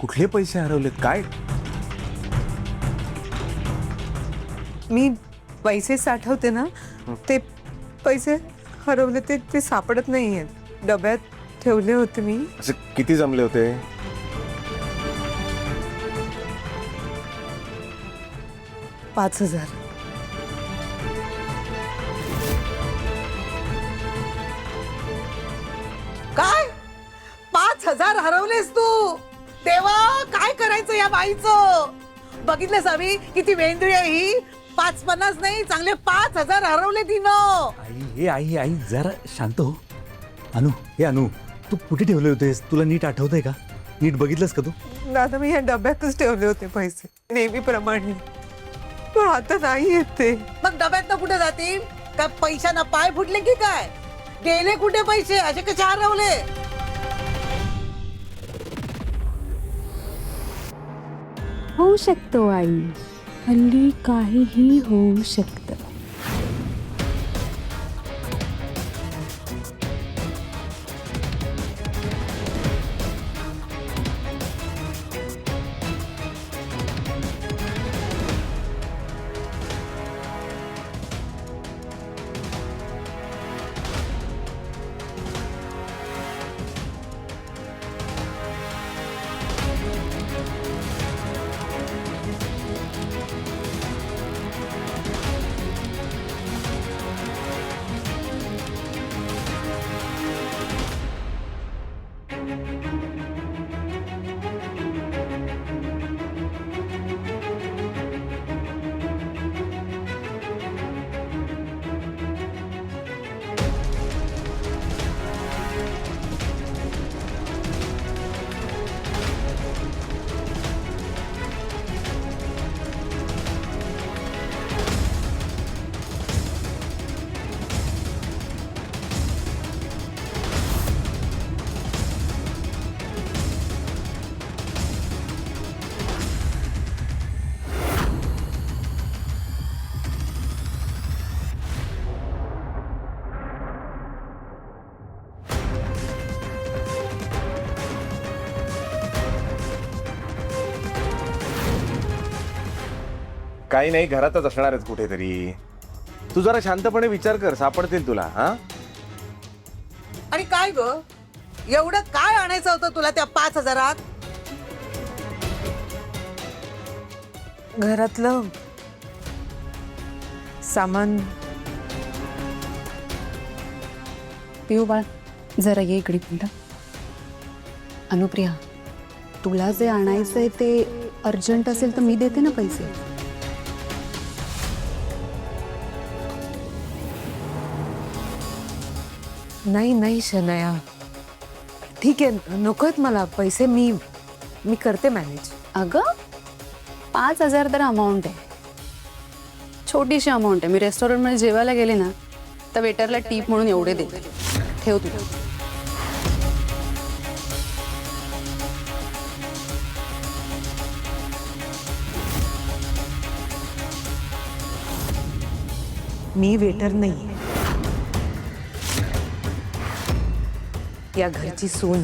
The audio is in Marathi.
कुठले पैसे हरवलेत काय? मी पैसे साठवते ना, ते पैसे हरवले, ते सापडत नाहीयेत. डब्यात ठेवले होते मी. असे किती जमले होते? $5,000. काय 5,000 हरवलेस तू? देवा, काय करायचं या बाईचं? बघितलंस आम्ही किती वेंद्री आहे ही. 5-50 नाही, चांगले 5,000 हरवले तिनं. आई जरा शांत हो. अनु तू कुठे ठेवले होतेस? तुला नीट आठवतंय का? नीट बघितलंस का तू? दादा, मी या डब्यातच ठेवले होते पैसे नेहमीप्रमाणे, पण आता नाही येत ते. मग डब्यात कुठे जातील? काय पैशाना पाय फुटले की काय? गेले कुठे पैसे? असे कसे हरवले? होऊ शकतो आई, हल्ली काहीही होऊ शकतं. काही नाही, घरातच असणार आहेत कुठेतरी. तू जरा शांतपणे विचार कर, सापडतील तुला. हा, आणि काय ग, एवढं काय आणायचं होतं तुला त्या 5,000? घरातलं सामान. पिऊ बाळ, जरा ये इकडे पुन्हा. अनुप्रिया, तुला जे आणायचंय ते अर्जंट असेल तर मी देते ना पैसे. नाही शनया, ठीक आहे, नकोत मला पैसे. मी करते मॅनेज. अगं 5,000 तर अमाऊंट आहे, छोटीशी अमाऊंट आहे. मी रेस्टॉरंटमध्ये जेवायला गेले ना तर वेटरला टीप म्हणून एवढे देते. ठेव तुला. मी वेटर नाही, या घरची सून.